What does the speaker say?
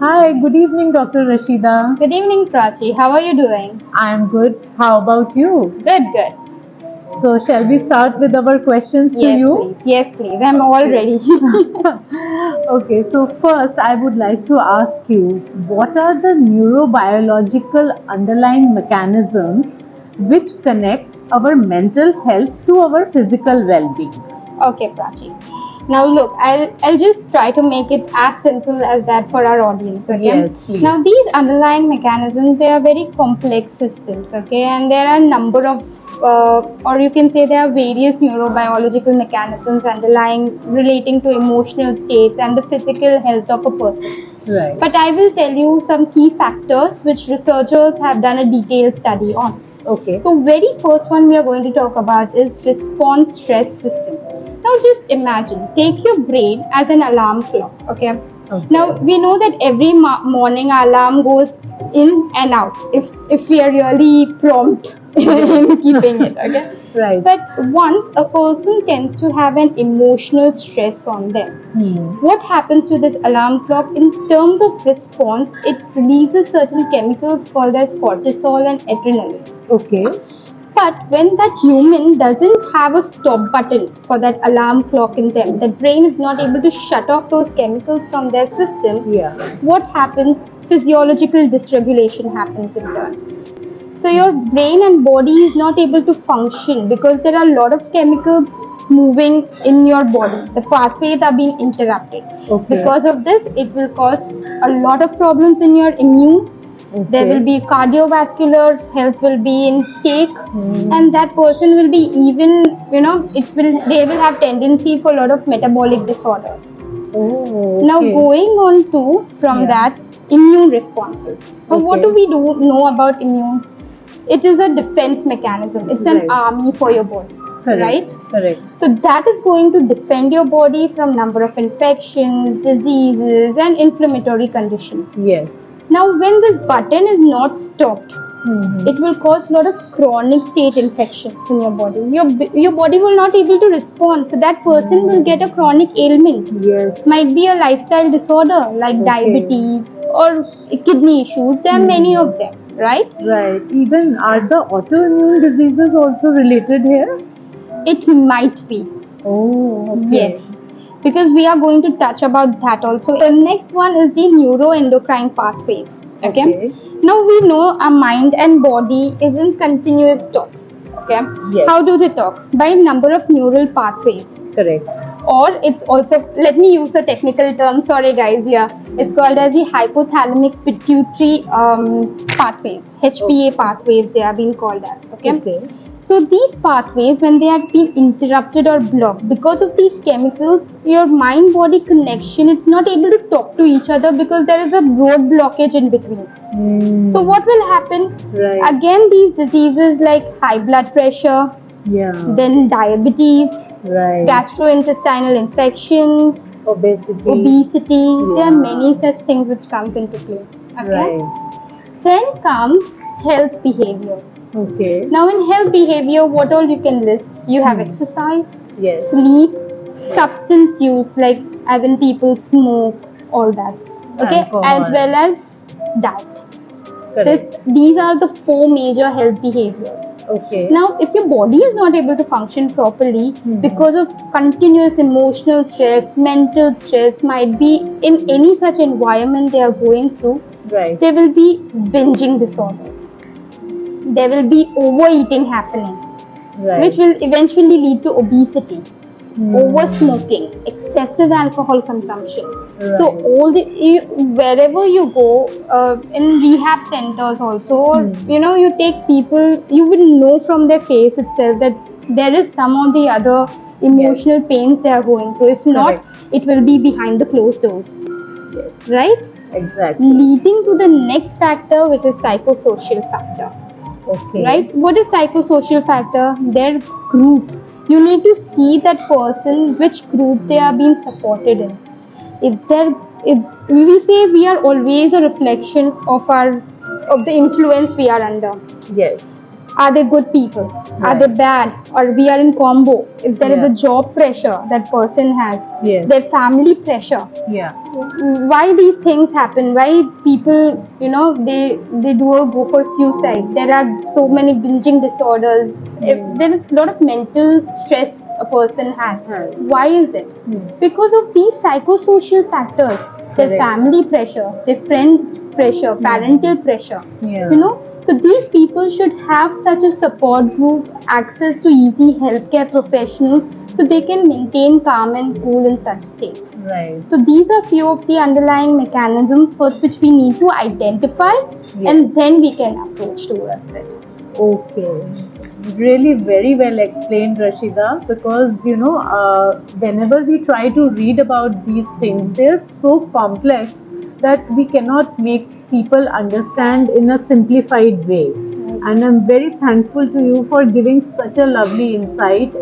Hi, good evening, Dr. Rasheeda. Good evening, Prachi. How are you doing? I'm good. How about you? Good, good. So, shall we start with our questions to Yes, you? please. Yes, please. I'm all Okay. ready. Okay, so first I would like to ask you, what are the neurobiological underlying mechanisms which connect our mental health to our physical well-being? Okay, Prachi. Now look, I'll just try to make it as simple as that for our audience, okay? Yes, please. Now these underlying mechanisms, they are very complex systems, okay? And there are a number of or you can say there are various neurobiological mechanisms underlying relating to emotional states and the physical health of a person. Right. But I will tell you some key factors which researchers have done a detailed study on. Okay. So very first one we are going to talk about is response stress system. Now just imagine, take your brain as an alarm clock, okay? Okay. Now we know that every morning our alarm goes in and out if we are really prompt in keeping it, okay? Right. But once a person tends to have an emotional stress on them, what happens to this alarm clock in terms of response? It releases certain chemicals called as cortisol and adrenaline. Okay. But when that human doesn't have a stop button for that alarm clock in them, the brain is not able to shut off those chemicals from their system. Yeah. What happens? Physiological dysregulation happens in turn. So your brain and body is not able to function because there are a lot of chemicals moving in your body. The pathways are being interrupted. Okay. Because of this, it will cause a lot of problems in your immune. Okay. There will be cardiovascular health will be in stake, and that person will be even, they will have tendency for a lot of metabolic disorders. Oh, Now okay. going on to from that immune responses. Now what do Okay. we know about immune? It is a defense mechanism. It's an Right. army for your body, Correct. right? Correct. So that is going to defend your body from number of infections, diseases, and inflammatory conditions. Yes. Now, when this button is not stopped, it will cause a lot of chronic state infections in your body. Your body will not able to respond, so that person will get a chronic ailment. Yes. Might be a lifestyle disorder like Okay. diabetes or kidney issues. There are many of them, right? Right. Even are the autoimmune diseases also related here? It might be. Oh, okay. Yes, because we are going to touch about that also. The next one is the neuroendocrine pathways. Okay. Now we know our mind and body is in continuous talks. Okay. Yes. How do they talk? By number of neural pathways. Correct. Or it's also, let me use the technical term. Sorry guys, yeah. It's called as the hypothalamic pituitary pathways. HPA pathways they are being called as. Okay. So these pathways, when they are being interrupted or blocked because of these chemicals, your mind-body connection is not able to talk to each other because there is a road blockage in between. So what will happen? Right. Again, these diseases like high blood pressure, then diabetes, Right. gastrointestinal infections, obesity. There are many such things which come into play. Okay? Right. Then comes health behavior. Okay. Now in health behavior, what all you can list? You have exercise, Yes. sleep, substance use, like as in people smoke, all that. Okay, Alcohol. as well as diet. Correct. These are the 4 major health behaviors. Okay. Now, if your body is not able to function properly because of continuous emotional stress, mental stress, might be in any such environment they are going through, Right. there will be binging disorders. There will be overeating happening, Right. which will eventually lead to obesity, over smoking, excessive alcohol consumption. Right. So wherever you go, in rehab centers also, or you take people, you will know from their face itself that there is some or the other emotional pains they are going through. If not, it will be behind the closed doors. Yes. Right? Exactly. Leading to the next factor, which is psychosocial factor. Okay. Right? What is psychosocial factor? Their group. You need to see that person, which group they are being supported in. If we say we are always a reflection of the influence we are under. Yes. Are they good people? Are Right. they bad? Or we are in combo? If there is Yeah. a job pressure that person has, Yes. their family pressure, Yeah. why these things happen, why people, they go for suicide. There are so many binging disorders. If there is a lot of mental stress a person has, why is it? Because of these psychosocial factors, their Correct. family pressure, their friends pressure, parental pressure. Yeah. So these people should have such a support group, access to easy healthcare professionals, so they can maintain calm and cool in such states. Right. So these are few of the underlying mechanisms first which we need to identify, and then we can approach towards it. Okay. Really very well explained, Rasheeda, because whenever we try to read about these things, they're so complex that we cannot make people understand in a simplified way. And I'm very thankful to you for giving such a lovely insight.